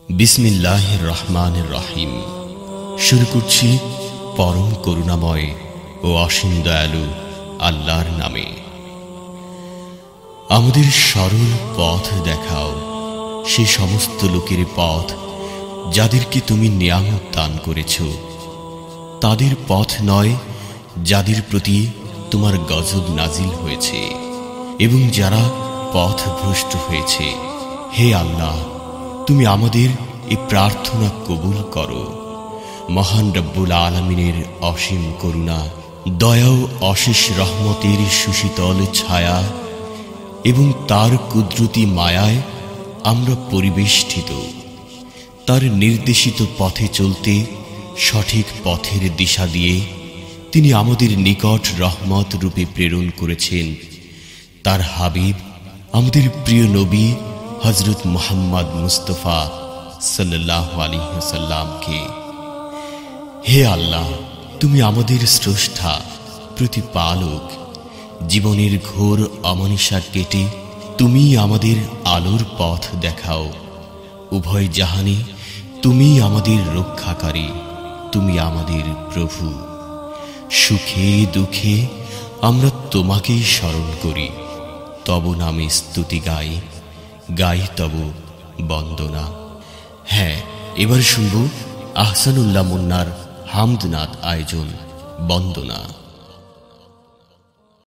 বিসমিল্লাহির রহমানির রহিম। শুরু করছি পরম করুণাময় ও অসীম দয়ালু আল্লাহর নামে। আমাদের সরল পথ দেখাও, সে সমস্ত লোকের পথ যাদেরকে তুমি নিয়ামত দান করেছ, তাদের পথ নয় যাদের প্রতি তোমার গজব নাজিল হয়েছে এবং যারা পথভ্রষ্ট হয়েছে। হে আল্লাহ, তুমি আমাদের এই প্রার্থনা কবুল করো। মহান রব্বুল আলামিনের অসীম করুণা, দয়া ও অশেষ রহমতের সুশীতল ছায়া এবং তার কুদরতি মায়ায় আমরা পরিবেষ্টিত। তার নির্দেশিত পথে চলতে সঠিক পথের দিশা দিয়ে তিনি আমাদের নিকট রহমত রূপে প্রেরণ করেছেন তার হাবিব, আমাদের প্রিয় নবী হযরত মুহাম্মদ মুস্তাফা সাল্লাল্লাহু আলাইহি ওয়াসাল্লামকে। হে আল্লাহ, তুমি আমাদের স্রষ্টা, প্রতিপালক। জীবনের ঘোর অমানিসা কেটে তুমি আমাদের আলোর পথ দেখাও। উভয় জাহানে তুমি আমাদের রক্ষাকারী, তুমি আমাদের প্রভু। সুখে দুঃখে আমরা তোমাকেই স্মরণ করি, তব নামে স্তুতি গাই, গাই তব বন্দনা। হ্যাঁ, এবার শুনব আহসানুল্লাহ মুন্নার হামদনাদ আয়োজন বন্দনা।